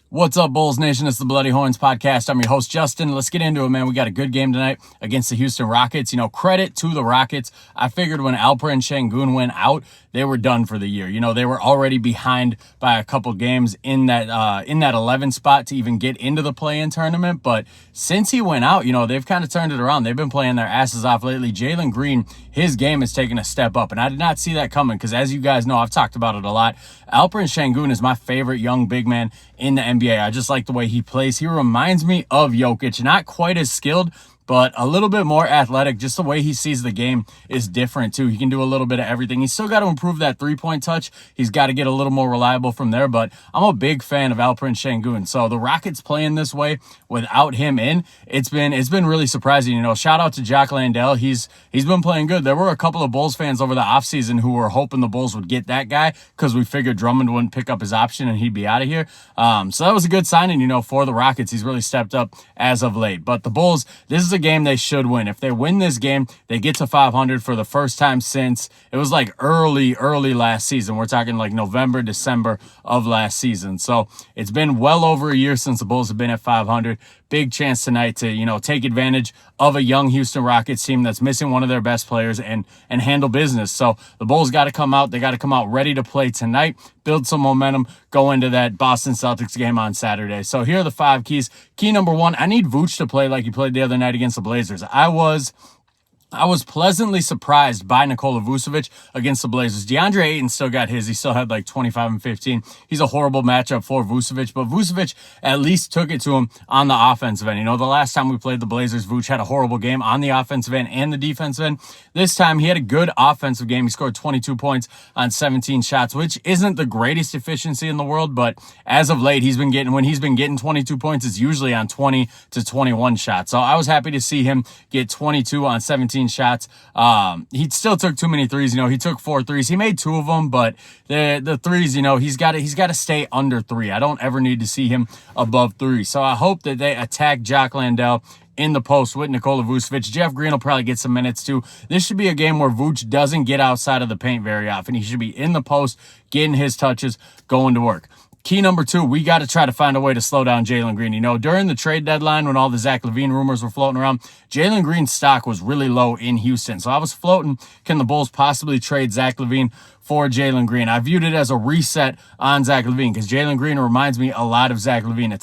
What's up, Bulls Nation? It's the Bloody Horns podcast. I'm your host, Justin. Let's get into it, man. We got a good game tonight against the Houston Rockets. You know, credit to the Rockets. I figured when Alperen Sengun went out, they were done for the year. You know, they were already behind by a couple games in that 11 spot to even get into the play-in tournament. But since he went out, you know, they've kind of turned it around. They've been playing their asses off lately. Jalen Green, his game has taken a step up, and I did not see that coming because, as you guys know, I've talked about it a lot. Alperen Sengun is my favorite young big man in the NBA. I just like the way he plays. He reminds me of Jokic, not quite as skilled, but a little bit more athletic. Just the way he sees the game is different too. He can do a little bit of everything. He's still got to improve that three-point touch. He's got to get a little more reliable from there, but I'm a big fan of Alperen Sengun. So the Rockets playing this way without him in, it's been really surprising. You know, shout out to Jock Landale. He's been playing good. There were a couple of Bulls fans over the offseason who were hoping the Bulls would get that guy because we figured Drummond wouldn't pick up his option and he'd be out of here. So that was a good signing, you know, for the Rockets. He's really stepped up as of late. But the Bulls, this is a game they should win. If they win this game, they get to 500 for the first time since it was like early last season. We're talking like November, December of last season. So it's been well over a year since the Bulls have been at 500. Big chance tonight to, you know, take advantage of a young Houston Rockets team that's missing one of their best players and handle business. So the Bulls got to come out. They got to come out ready to play tonight, build some momentum, go into that Boston Celtics game on Saturday. So here are the 5 keys. Key number 1, I need Vooch to play like he played the other night against the Blazers. I was pleasantly surprised by Nikola Vucevic against the Blazers. DeAndre Ayton still got his. He still had like 25 and 15. He's a horrible matchup for Vucevic, but Vucevic at least took it to him on the offensive end. You know, the last time we played the Blazers, Vooch had a horrible game on the offensive end and the defensive end. This time he had a good offensive game. He scored 22 points on 17 shots, which isn't the greatest efficiency in the world, but as of late, when he's been getting 22 points, it's usually on 20 to 21 shots. So I was happy to see him get 22 on 17 shots. He still took too many threes. You know, he took 4 threes. He made 2 of them, but the threes, you know, he's got to stay under 3. I don't ever need to see him above 3. So I hope that they attack Jock Landale in the post with Nikola Vucevic. Jeff Green will probably get some minutes too. This should be a game where Vooch doesn't get outside of the paint very often. He should be in the post, getting his touches, going to work. Key number 2, we got to try to find a way to slow down Jalen Green. You know, during the trade deadline when all the Zach LaVine rumors were floating around, Jalen Green's stock was really low in Houston. So I was floating, can the Bulls possibly trade Zach LaVine for Jalen Green? I viewed it as a reset on Zach LaVine because Jalen Green reminds me a lot of Zach LaVine.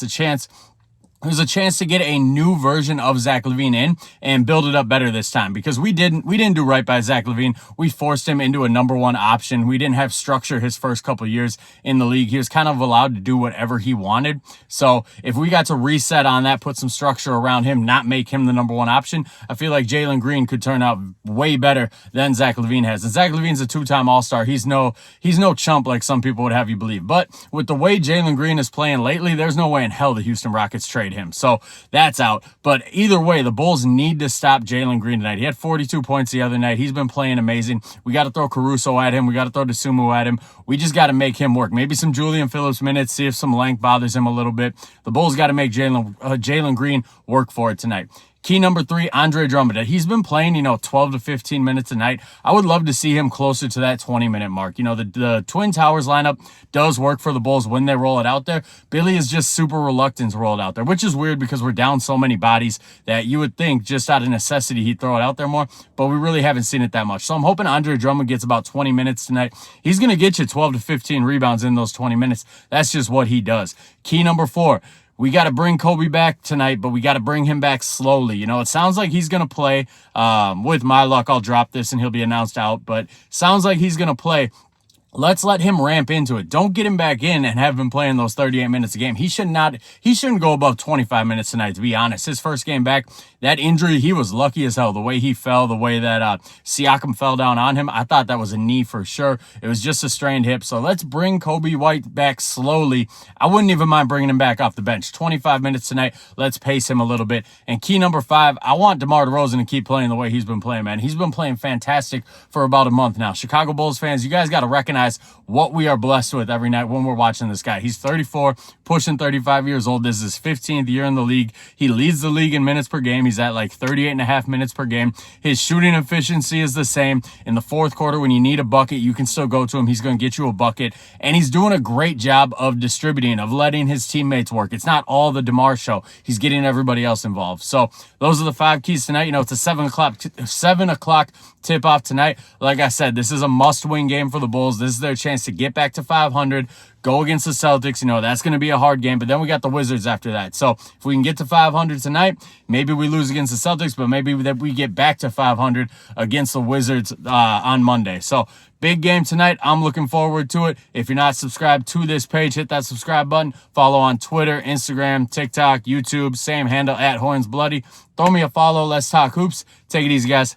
There's a chance to get a new version of Zach LaVine in and build it up better this time because we didn't do right by Zach LaVine. We forced him into a number 1 option. We didn't have structure his first couple years in the league. He was kind of allowed to do whatever he wanted. So if we got to reset on that, put some structure around him, not make him the number 1 option, I feel like Jalen Green could turn out way better than Zach LaVine has. And Zach LaVine's a 2-time All-Star. He's no chump like some people would have you believe. But with the way Jalen Green is playing lately, there's no way in hell the Houston Rockets trade him. So that's out. But either way, the Bulls need to stop Jalen Green tonight. He had 42 points the other night. He's been playing amazing. We got to throw Caruso at him. We got to throw DeSumo at him. We just got to make him work. Maybe some Julian Phillips minutes, see if some length bothers him a little bit. The Bulls got to make Jalen Green work for it tonight. Key number 3, Andre Drummond. He's been playing, 12 to 15 minutes a night. I would love to see him closer to that 20-minute mark. The Twin Towers lineup does work for the Bulls when they roll it out there. Billy is just super reluctant to roll it out there, which is weird because we're down so many bodies that you would think just out of necessity he'd throw it out there more, but we really haven't seen it that much. So I'm hoping Andre Drummond gets about 20 minutes tonight. He's going to get you 12 to 15 rebounds in those 20 minutes. That's just what he does. Key number 4. We got to bring Kobe back tonight, but we got to bring him back slowly. It sounds like he's going to play. With my luck, I'll drop this and he'll be announced out, but sounds like he's going to play. Let's let him ramp into it. Don't get him back in and have him playing those 38 minutes a game. He shouldn't go above 25 minutes tonight, to be honest. His first game back, that injury, he was lucky as hell. The way he fell, the way that Siakam fell down on him, I thought that was a knee for sure. It was just a strained hip. So let's bring Kobe White back slowly. I wouldn't even mind bringing him back off the bench. 25 minutes tonight. Let's pace him a little bit. And key number 5, I want DeMar DeRozan to keep playing the way he's been playing, man. He's been playing fantastic for about a month now. Chicago Bulls fans, you guys got to recognize guys what we are blessed with every night when we're watching this guy. He's 34, pushing 35 years old. This is his 15th year in the league. He leads the league in minutes per game. He's at like 38.5 minutes per game. His shooting efficiency is the same. In the fourth quarter, when you need a bucket, you can still go to him. He's going to get you a bucket. And he's doing a great job of distributing, of letting his teammates work. It's not all the DeMar show. He's getting everybody else involved. So those are the 5 keys tonight. You know, it's a 7 o'clock tip-off tonight. Like I said, this is a must-win game for the Bulls. This is their chance to get back to 500, go against the Celtics. You know, that's going to be a hard game, but then we got the Wizards after that. So if we can get to 500 tonight, maybe we lose against the Celtics, but maybe that we get back to 500 against the Wizards on Monday. So big game tonight. I'm looking forward to it. If you're not subscribed to this page, hit that subscribe button. Follow on Twitter, Instagram, TikTok, YouTube, same handle @HornsBloody. Throw me a follow. Let's talk hoops. Take it easy, guys.